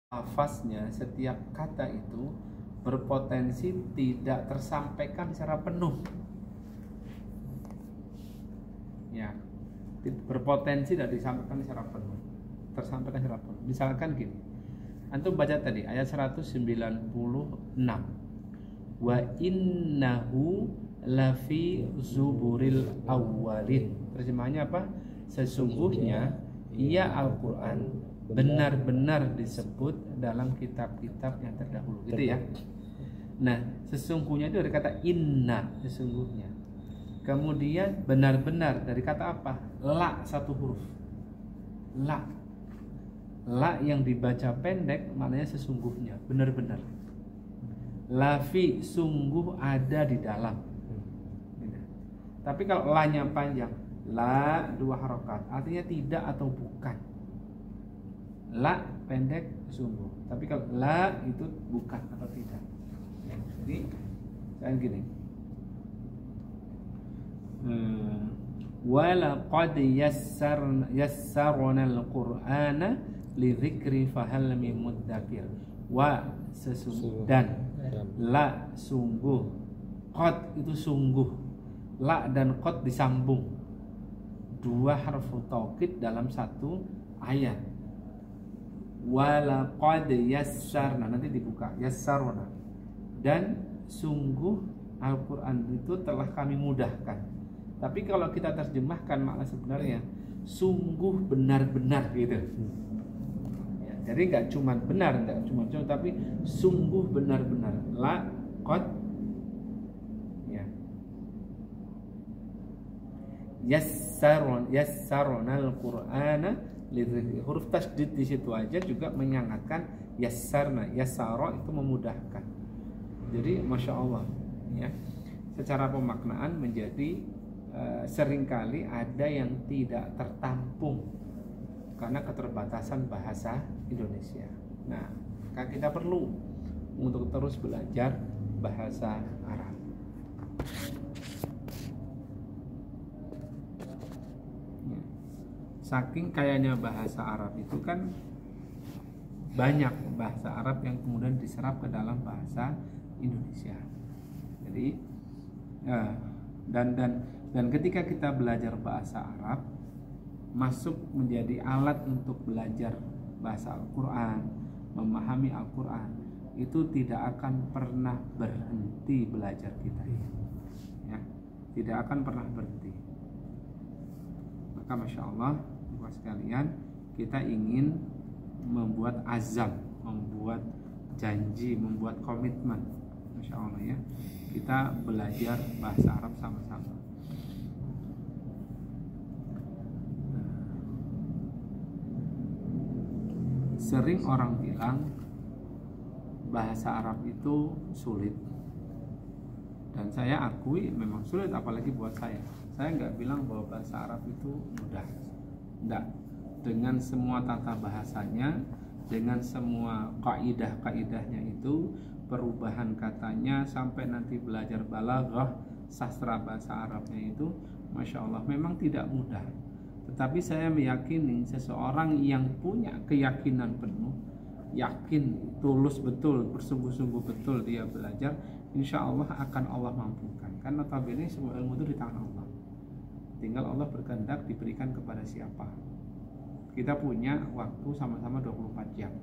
lafaznya, setiap kata itu berpotensi tidak tersampaikan secara penuh. Ya, berpotensi tidak disampaikan secara penuh, tersampaikan secara penuh. Misalkan gini, antum baca tadi ayat 196, wa innahu lafi zuburil awwalin. Terjemahannya apa? Sesungguhnya ia Al-Quran benar-benar disebut dalam kitab-kitab yang terdahulu, gitu ya. Nah, sesungguhnya itu dari kata inna, sesungguhnya. Kemudian benar-benar dari kata apa? La, satu huruf. La. La yang dibaca pendek maknanya sesungguhnya, benar-benar. Lafi, sungguh ada di dalam. Tapi kalau la-nya panjang, la dua harokat, artinya tidak atau bukan. La pendek sungguh, tapi kalau la itu bukan atau tidak. Jadi saya gini, walaqad yassarna al-Qur'ana lidzikri fahal min mudzakir. Wa sesungguh, dan la sungguh, qad itu sungguh, la dan qad disambung, dua harfu taukid dalam satu ayat. Walaqad yassarna, nanti dibuka, yassarna, dan sungguh Al-Quran itu telah kami mudahkan. Tapi kalau kita terjemahkan makna sebenarnya sungguh benar-benar gitu ya, jadi nggak cuma benar, nggak cuma tapi sungguh benar-benar. La qad ya, yassarna al-Qur'ana. Huruf tasdid di situ aja juga menyangatkan yassarna, yassara itu memudahkan. Jadi masya Allah ya, secara pemaknaan menjadi seringkali ada yang tidak tertampung karena keterbatasan bahasa Indonesia. Nah, maka kita perlu untuk terus belajar bahasa Arab. Saking kayanya bahasa Arab itu kan banyak bahasa Arab yang kemudian diserap ke dalam bahasa Indonesia. Jadi dan ketika kita belajar bahasa Arab, masuk menjadi alat untuk belajar bahasa Al-Quran, memahami Al-Quran, itu tidak akan pernah berhenti belajar kita, ya, tidak akan pernah berhenti. Maka masya Allah sekalian, kita ingin membuat azam, membuat janji, membuat komitmen, masya Allah ya, kita belajar bahasa Arab sama-sama. Sering orang bilang bahasa Arab itu sulit, dan saya akui memang sulit, apalagi buat saya. Saya nggak bilang bahwa bahasa Arab itu mudah. Enggak, dengan semua tata bahasanya, dengan semua kaidah-kaidahnya itu, perubahan katanya, sampai nanti belajar balaghah, sastra bahasa Arabnya itu, masya Allah memang tidak mudah. Tetapi saya meyakini seseorang yang punya keyakinan penuh, yakin, tulus betul, bersungguh-sungguh betul dia belajar, insya Allah akan Allah mampukan. Karena notabene semua ilmu itu di tangan Allah. Tinggal Allah berkehendak diberikan kepada siapa. Kita punya waktu sama-sama 24 jam.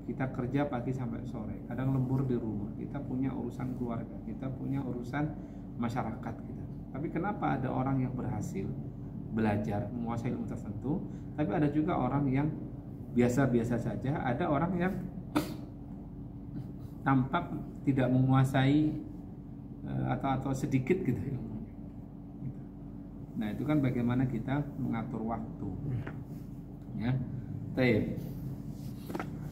Kita kerja pagi sampai sore, kadang lembur di rumah. Kita punya urusan keluarga, kita punya urusan masyarakat kita. Tapi kenapa ada orang yang berhasil belajar, menguasai ilmu tertentu, tapi ada juga orang yang biasa-biasa saja, ada orang yang tampak tidak menguasai atau sedikit gitu ilmu. Nah, itu kan bagaimana kita mengatur waktu. Ya. Baik.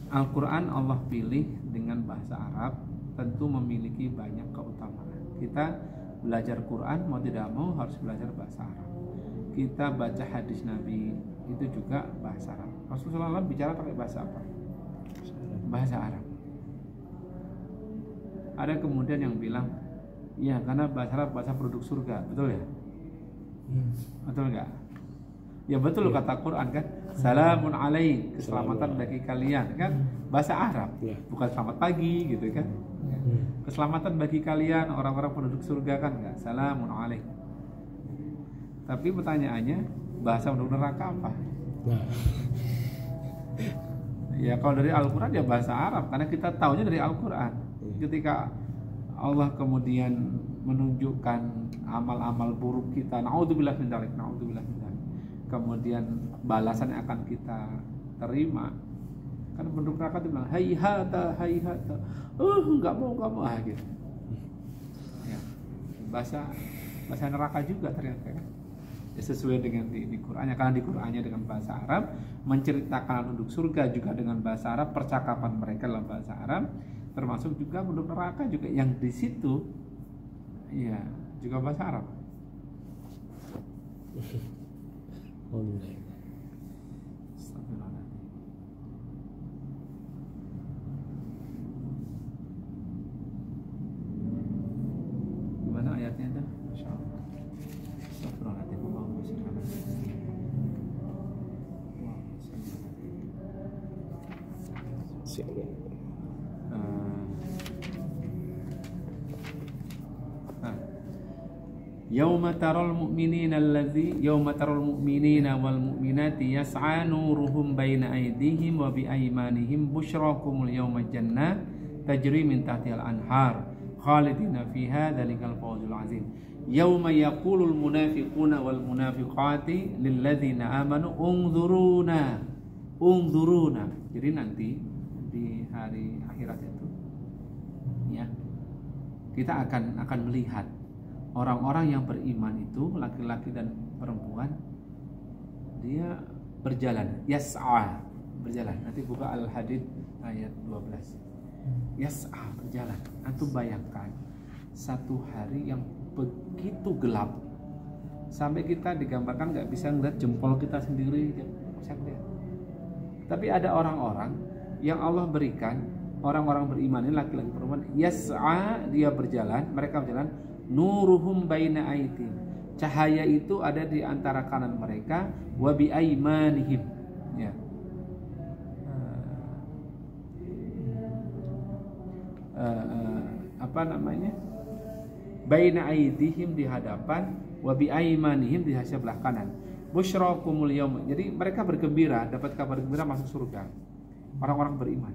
Al-Qur'an Allah pilih dengan bahasa Arab, tentu memiliki banyak keutamaan. Kita belajar Quran mau tidak mau harus belajar bahasa Arab. Kita baca hadis Nabi itu juga bahasa Arab. Rasulullah SAW bicara pakai bahasa apa? Bahasa Arab. Ada kemudian yang bilang, ya karena bahasa Arab bahasa produk surga, betul ya? Betul enggak? Ya betul kata Quran kan, salamun alaik, keselamatan bagi kalian kan, bahasa Arab, bukan selamat pagi gitu kan. Keselamatan bagi kalian orang-orang penduduk surga kan enggak, salamun alaik. Tapi pertanyaannya, bahasa penduduk neraka apa? Ya kalau dari Al-Quran ya bahasa Arab, karena kita taunya dari Al-Quran. Ketika Allah kemudian menunjukkan amal-amal buruk kita, naudzubillah min dzalik, naudzubillah min dzalik, kemudian balasan yang akan kita terima, kan penduduk neraka itu bilang hayhata, nggak mau gitu ya. bahasa neraka juga ternyata kan ya, sesuai dengan di Qurannya, karena di Qurannya dengan bahasa Arab, menceritakan penduduk surga juga dengan bahasa Arab, percakapan mereka dalam bahasa Arab, termasuk juga penduduk neraka juga yang di situ ya juga bahasa Arab. Gimana ayatnya dah? Masyaallah. Yauma taral mu'minina wal mu'minati yas'a nuruhum baina aydihim wa bi aymanihim busyrakumul yawma jannah tajri min tahtihal anhar khalidina fiha dzalikal fawzul azim. Yauma yaqulul munafiquna wal munafiqati lil ladzina amanu unzuruna. Jadi nanti di hari akhirat itu ya, kita akan melihat orang-orang yang beriman itu, laki-laki dan perempuan, dia berjalan, yas'a, berjalan. Nanti buka Al-Hadid ayat 12. Yas'a, berjalan. Antum bayangkan satu hari yang begitu gelap, sampai kita digambarkan nggak bisa ngeliat jempol kita sendiri, bisa ngeliat. Tapi ada orang-orang yang Allah berikan, orang-orang beriman ini, laki-laki perempuan, yas'a, dia berjalan, mereka berjalan, nuruhum baina aydihim, cahaya itu ada di antara kanan mereka, wa bi aymanihim ya. Apa namanya? Baina aydihim di hadapan, wa bi aymanihim di sebelah kanan. Busyrakumul yaum. Jadi mereka bergembira, dapat kabar gembira masuk surga. Orang-orang beriman.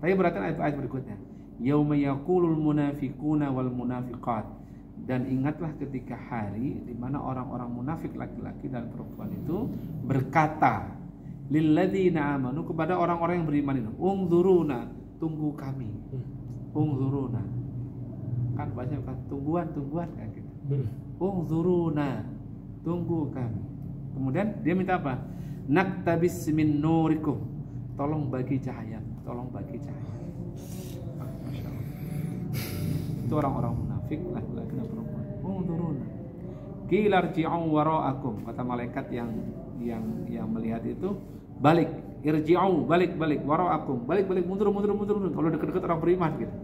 Tapi perhatikan ayat-ayat berikutnya. Yauma yaqulul munafiquna wal munafiqat. Dan ingatlah ketika hari di mana orang-orang munafik laki-laki dan perempuan itu berkata lilladzina amanu, kepada orang-orang yang beriman itu, unzuruna, tunggu kami. Unzuruna. Kan bahasa bukan tungguan kan gitu. Unzuruna, tunggu kami. Kemudian dia minta apa? Naktabis min nurikum. Tolong bagi cahaya, tolong bagi cahaya. Masyaallah. Itu orang-orang munafik laki-laki dan perempuan. Unzuruna. Qila irji'u wara'akum, kata malaikat yang melihat itu, balik, irji'u, balik wara'akum, balik mundur. Kalau dekat-dekat orang beriman gitu.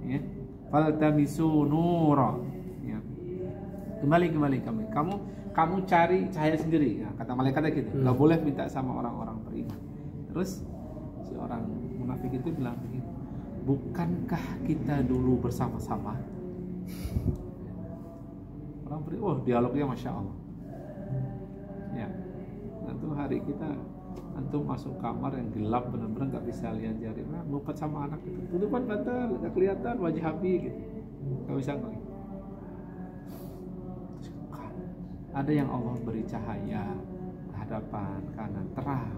Ya. Faltamisu nura. Ya. Kembali. Kamu cari cahaya sendiri. Ya, kata malaikatnya gitu. Enggak boleh minta sama orang-orang beriman. Terus si orang munafik itu bilang begini, bukankah kita dulu bersama-sama? Orang beriman, dialognya Masya Allah. Ya, nanti hari kita antum masuk kamar yang gelap benar-benar nggak bisa lihat jari, ngumpet sama anak itu, tutupan bantal, nggak kelihatan wajah Habib gitu, nggak bisa ngelihat. Ada yang Allah beri cahaya hadapan kanan terang,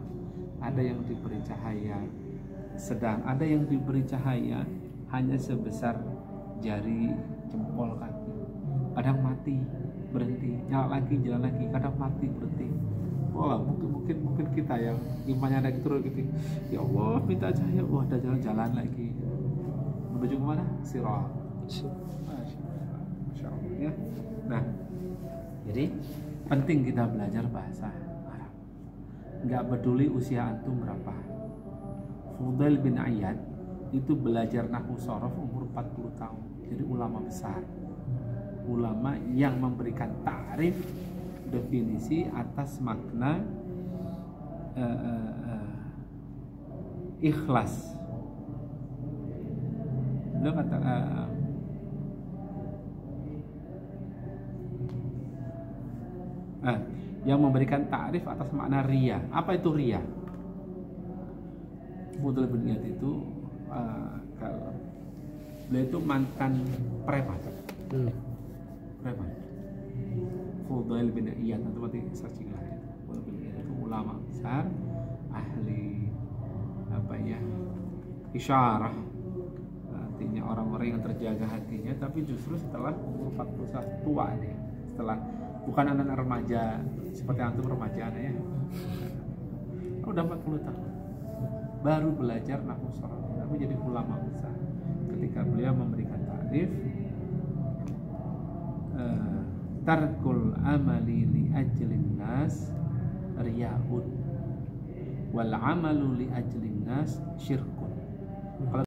ada yang diberi cahaya sedang, ada yang diberi cahaya hanya sebesar jari jempol kaki, kadang mati berhenti, nyala lagi jalan lagi, kadang mati berhenti. Wah, mungkin kita yang imannya naik terus gitu. Ya Allah, minta cahaya, wah ada jalan lagi. Menuju kemana? Sirat. Masya Allah ya. Nah, jadi penting kita belajar bahasa Arab. Nggak peduli usia antum berapa. Fudail bin Iyad itu belajar nahwu shorof umur 40 tahun. Jadi ulama besar. Ulama yang memberikan ta'rif definisi atas makna ikhlas. Beliau kata yang memberikan ta'rif atas makna riya. Apa itu riya? Fudail bin Iyad itu kalau beliau itu mantan preman. Preman. Fudail bin Iyad, nanti mati searching lagi. Fudail bin Iyad itu ulama besar, ahli isyarah, artinya orang-orang yang terjaga hatinya, tapi justru setelah umur 41 tua dia, setelah bukan anak remaja seperti antum remaja ya, udah 40 tahun baru belajar nahwu sharaf, tapi jadi ulama besar. Ketika beliau memberikan ta'rif, tarkul amali li ajlin nas riya'un wal amalu li ajlin nas syirk.